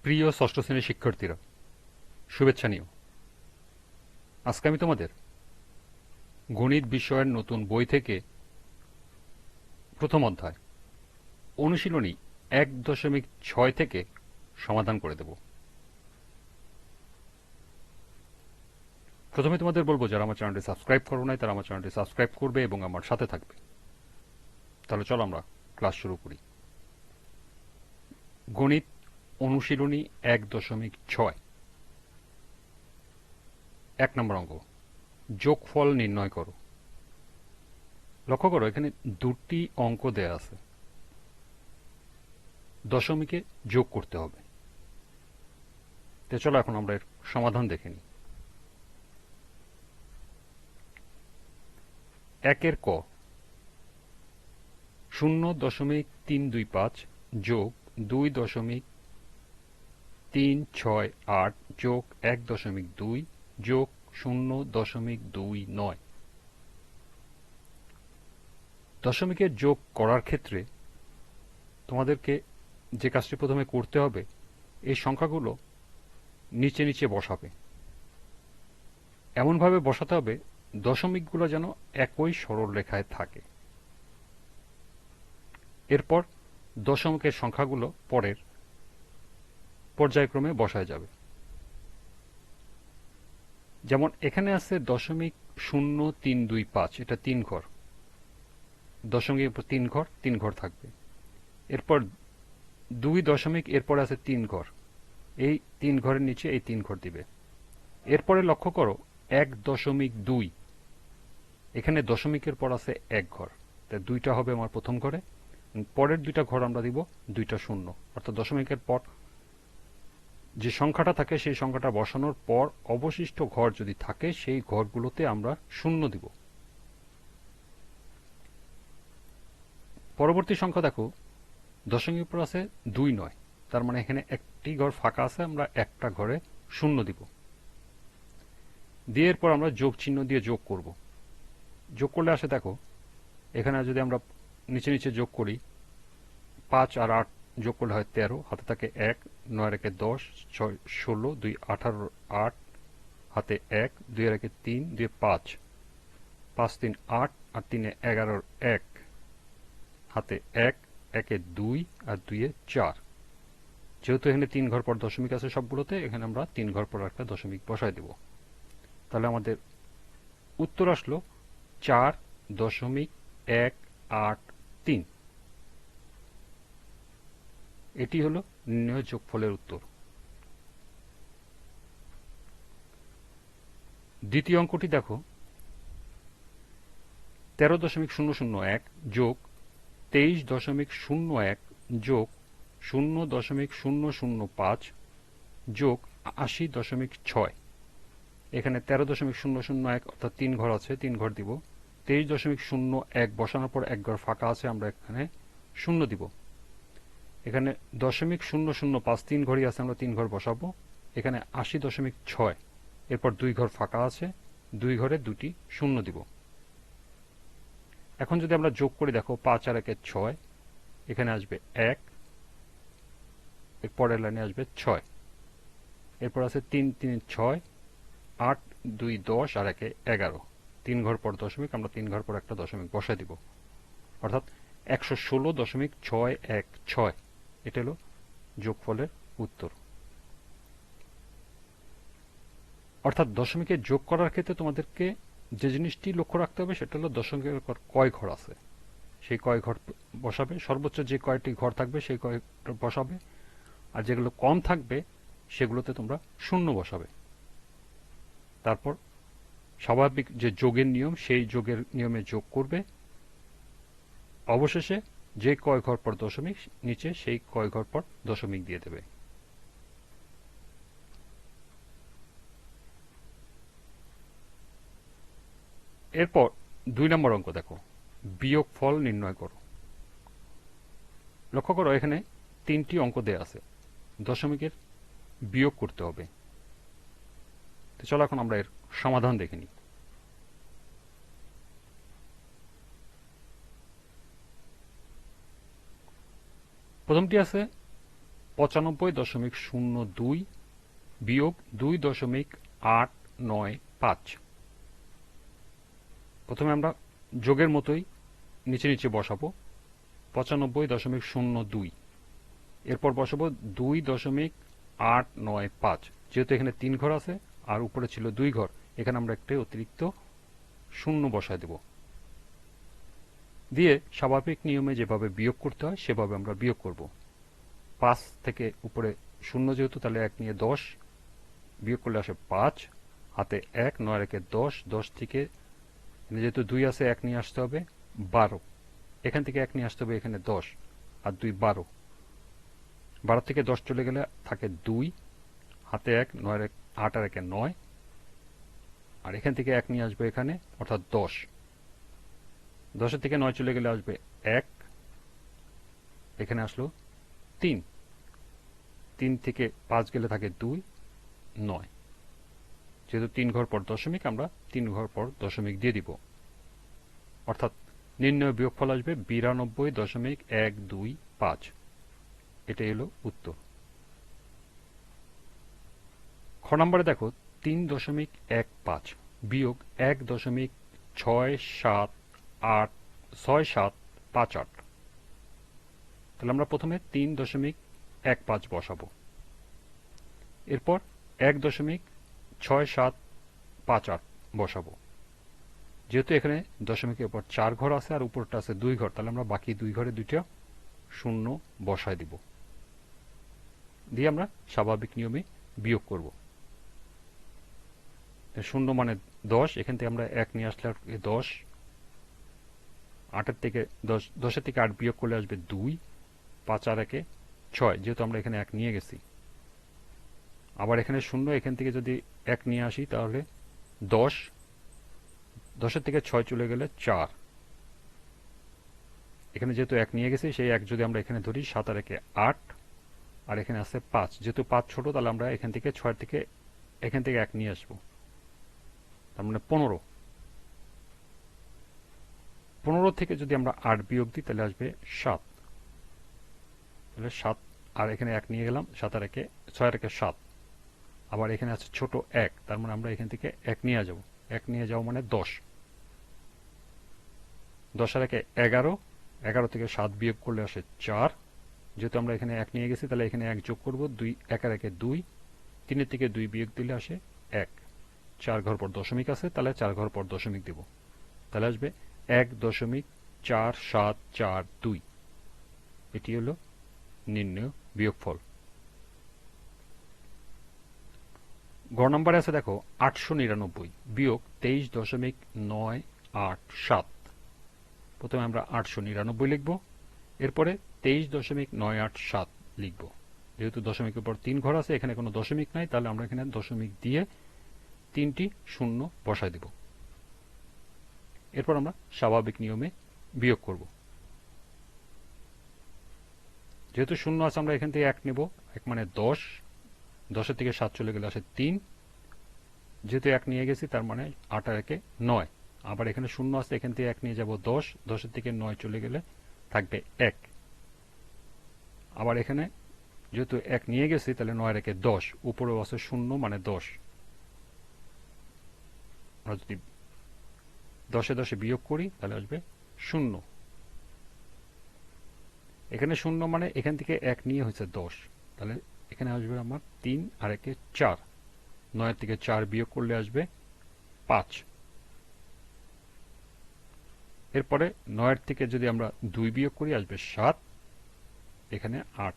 প্রিয় ষষ্ঠ শ্রেণীর শিক্ষার্থীরা, শুভেচ্ছা নিও। আজকে আমি তোমাদের গণিত বিষয়ের নতুন বই থেকে প্রথম অধ্যায় অনুশীলনী 1.6 থেকে সমাধান করে দেব। প্রথমে তোমাদের বলবো, যারা আমার চ্যানেলটি সাবস্ক্রাইব করো নাই তারা আমার চ্যানেলটি সাবস্ক্রাইব করবে এবং আমার সাথে থাকবে। তাহলে চলো আমরা ক্লাস শুরু করি। গণিত অনুশীলনী 1.6, 1 নম্বর অঙ্ক, যোগফল নির্ণয় করো। লক্ষ্য করো, এখানে দুটি অঙ্ক দেয়া আছে, দশমিকে যোগ করতে হবে। তো চলো এখন আমরা এর সমাধান দেখে নিই। 1 ক, 0.325 যোগ 2.368 যোগ 1.2 যোগ 0.29। দশমিকের যোগ করার ক্ষেত্রে তোমাদেরকে যে কাজটি প্রথমে করতে হবে, এই সংখ্যাগুলো নিচে নিচে বসাবে। এমনভাবে বসাতে হবে দশমিকগুলো যেন একই সরল রেখায় থাকে। এরপর দশমিকের সংখ্যাগুলো পরের পর্যায়ক্রমে বসায় যাবে। যেমন এখানে আছে 0.0325, এটা 3 ঘর, দশমিকের উপর 3 ঘর 3 ঘর থাকবে। এরপর 2 দশমিক, এরপর আছে 3 ঘর, এই 3 ঘরের নিচে এই 3 ঘর দিবে। এরপরে লক্ষ্য করো 1.2, এখানে দশমিকের পর আছে 1 ঘর, তাই 2টা হবে আমার প্রথম ঘরে, পরের 2টা ঘর আমরা দিব 2টা শূন্য, অর্থাৎ দশমিকের পর যে সংখ্যাটা থাকে সেই সংখ্যাটা বসানোর পর অবশিষ্ট ঘর যদি থাকে সেই ঘরগুলোতে আমরা শূন্য দিব। পরবর্তী সংখ্যা দেখো, দশমিকের উপর আছে 2 নয়, তার মানে এখানে একটি ঘর ফাঁকা আছে, আমরা একটা ঘরে শূন্য দিব। দিয়ে এরপর আমরা যোগ চিহ্ন দিয়ে যোগ করব। যোগ করলে আসে দেখো, এখানে যদি আমরা নিচে নিচে যোগ করি, 5 আর 8 যোগ করলে হয় 13, হাতে থাকে 1, 9 একে 10, 6 16, 2 18, 8, হাতে 1, 2 একে 3, 2 5, 5 3 8, আর 3 11, 1, হাতে 1, 1 2 আর 2 4। যেহেতু এখানে 3 ঘর পর দশমিক আছে সবগুলোতে, এখানে আমরা 3 ঘর পর একটা দশমিক বসায় দেব। তাহলে আমাদের উত্তর আসলো 4.183। এটি হলো নির্ণয় যোগফলের উত্তর। দ্বিতীয় অঙ্কটি দেখো, 13.001 যোগ 23.01 যোগ 0.005 যোগ 80.6। এখানে 13.001 অর্থাৎ 3 ঘর আছে, 3 ঘর দিব। 23.01 বসানোর পর 1 ঘর ফাঁকা আছে, আমরা এখানে শূন্য দিব। এখানে 0.005 3 ঘরই আছে, আমরা 3 ঘর বসাবো। এখানে 80.6, এরপর 2 ঘর ফাঁকা আছে, 2 ঘরে 2টি শূন্য দিব। এখন যদি আমরা যোগ করি, দেখো 5 আর 1 6, এখানে আসবে 1, এর পরের লাইনে আসবে 6, এরপর আছে 3 3 6, 8 2 10 আর 1 11, 3 ঘর পর দশমিক, আমরা 3 ঘর পর একটা দশমিক বসায় দিব, অর্থাৎ 116.616। এটা হলো যোগফলের উত্তর। অর্থাৎ দশমিকে যোগ করার ক্ষেত্রে তোমাদেরকে যে জিনিসটি লক্ষ্য রাখতে হবে সেটা হলো দশমিকের কয় ঘর আছে, সেই কয় ঘর বসাবে। সর্বোচ্চ যে কয়টি ঘর থাকবে সেই কয় বসাবে, আর যেগুলো কম থাকবে সেগুলোতে তোমরা শূন্য বসাবে। তারপর স্বাভাবিক যে যোগের নিয়ম, সেই যোগের নিয়মে যোগ করবে। অবশেষে যে কয় ঘর পর দশমিক নিচে, সেই কয় ঘর পর দশমিক দিয়ে দেবে। এরপর 2 নম্বর অঙ্ক দেখো, বিয়োগফল নির্ণয় করো। লক্ষ্য করো, এখানে 3টি অঙ্ক দেয়া আছে, দশমিকের বিয়োগ করতে হবে। তো চলো এখন আমরা এর সমাধান দেখে নিই। প্রথমটি আছে 95.02 বিয়োগ 2.895। প্রথমে আমরা যোগের মতোই নিচে নিচে বসাবো 95.02, এরপর বসাবো 2.895। যেহেতু এখানে 3 ঘর আছে আর উপরে ছিল 2 ঘর, এখানে আমরা একটা অতিরিক্ত শূন্য বসায় দেব, দিয়ে স্বাভাবিক নিয়মে যেভাবে বিয়োগ করতে হয় সেভাবে আমরা বিয়োগ করব। 5 থেকে উপরে শূন্য যেহেতু, তাহলে 1 নিয়ে 10 বিয়োগ করলে আসে 5, হাতে 1, 9 রেখে 10, 10 থেকে যেহেতু 2 আছে 1 নিয়ে আসতে হবে 12, এখান থেকে 1 নিয়ে আসতে হবে এখানে 10 আর 2 12, 12 থেকে 10 চলে গেলে থাকে 2, হাতে 1, 9 8 আর 1 9, আর এখান থেকে 1 নিয়ে আসবে এখানে অর্থাৎ 10, 10 থেকে 9 চলে গেলে আসবে 1, এখানে আসলো 3, 3 থেকে 5 গেলে থাকে 2, 9। যেহেতু 3 ঘর পর দশমিক, আমরা 3 ঘর পর দশমিক দিয়ে দিব, অর্থাৎ নির্ণয় বিয়োগফল আসবে 92.125। এটাই হলো উত্তর। খ নম্বরে দেখো 3.15 বিয়োগ 1.6758। তাহলে আমরা প্রথমে 3.15 বসাবো, এরপর 1.6758 বসাবো। যেহেতু এখানে দশমিকের পর 4 ঘর আছে আর উপরটা আছে 2 ঘর, তাহলে আমরা বাকি 2 ঘরে 2টা শূন্য বসায় দিব, দিয়ে আমরা স্বাভাবিক নিয়মে বিয়োগ করব। শূন্য মানে 10, এখান থেকে আমরা 1 নিয়ে আসলে 10, 8 থেকে 10 থেকে 8 বিয়োগ করলে আসবে 2, 5 আর 1 6, যেহেতু আমরা এখানে 1 নিয়ে গেছি। আবার এখানে শূন্য, এখান থেকে যদি 1 নিয়ে আসি তাহলে 10, 10 থেকে 6 চলে গেলে 4, এখানে যেহেতু 1 নিয়ে গেছি সেই 1 যদি আমরা এখানে ধরি 7 আর 1 8, আর এখানে আছে 5, যেহেতু 5 ছোট তাহলে আমরা এখান থেকে 6 থেকে এখান থেকে 1 নিয়ে আসবো, তার মানে 15। 15 থেকে যদি আমরা 8 বিয়োগ দিই তাহলে আসবে 7, তাহলে 7 আর এখানে 1 নিয়ে গেলাম, 7 আর 1 6 আর 1 7, আবার এখানে আছে ছোট 1, তার মানে আমরা এখান থেকে 1 নিয়ে যাব, 1 নিয়ে যাও মানে 10, 10 আর 1 11, 11 থেকে 7 বিয়োগ করলে আসে 4, যেহেতু আমরা এখানে 1 নিয়ে গেছি তাহলে এখানে 1 যোগ করব, 2 1 আর 1 2, 3 থেকে 2 বিয়োগ দিলে আসে 1, 4 ঘর পর দশমিক আছে তাহলে 4 ঘর পর দশমিক দেব, তাহলে আসবে 1.4742। এটি হলো নির্ণয় বিয়োগফল। গ নম্বরে আছে দেখো 899 বিয়োগ 23.987। প্রথমে আমরা 899 লিখব, এরপরে 23.987 লিখব। যেহেতু দশমিকের পর 3 ঘর আছে, এখানে কোনো দশমিক নাই, তাহলে আমরা এখানে দশমিক দিয়ে 3টি শূন্য বসায় দেব। এরপর আমরা স্বাভাবিক নিয়মে বিয়োগ করব। যেহেতু শূন্য আছে আমরা এখান থেকে 1 নেব, 1 মানে 10, 10 থেকে 7 চলে গেলে আসে 3, যেহেতু 1 নিয়ে গেছি তার মানে 8 আর 1 9, আবার এখানে শূন্য আছে এখান থেকে 1 নিয়ে যাব 10, 10 থেকে 9 চলে গেলে থাকবে 1, আবার এখানে যেহেতু 1 নিয়ে গেছি তাহলে 9 আর 1 10, উপরেও আছে শূন্য মানে 10, আমরা যদি 10 10 বিয়োগ করি তাহলে আসবে 0। এখানে শূন্য মানে এখান থেকে 1 নিয়ে হয়েছে 10, তাহলে এখানে আসবে আমার 3 আর 1 4, 9 থেকে 4 বিয়োগ করলে আসবে 5। এরপরে 9 থেকে যদি আমরা 2 বিয়োগ করি আসবে 7, এখানে 8,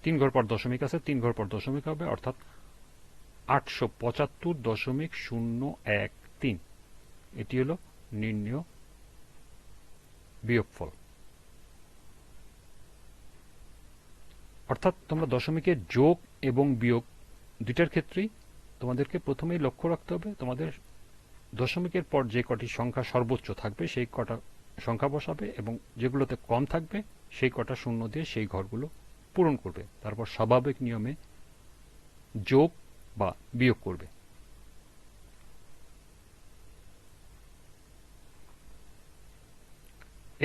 3 ঘর পর দশমিক আছে, 3 ঘর পর দশমিক হবে, অর্থাৎ 875.013। এটি হলো নির্ণয় বিয়োগফল। অর্থাৎ তোমরা দশমিকের যোগ এবং বিয়োগ দুইটার ক্ষেত্রেই তোমাদেরকে প্রথমেই লক্ষ্য রাখতে হবে তোমাদের দশমিকের পর যে কটি সংখ্যা সর্বোচ্চ থাকবে সেই কটা সংখ্যা বসাবে, এবং যেগুলোতে কম থাকবে সেই কটা শূন্য দিয়ে সেই ঘরগুলো পূরণ করবে, তারপর স্বাভাবিক নিয়মে যোগ বা বিয়োগ করবে।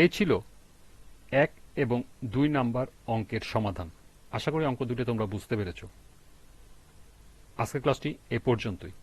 এই ছিল 1 এবং 2 নাম্বার অঙ্কের সমাধান। আশা করি অঙ্ক দুটি তোমরা বুঝতে পেরেছ। আজকের ক্লাসটি এ পর্যন্তই।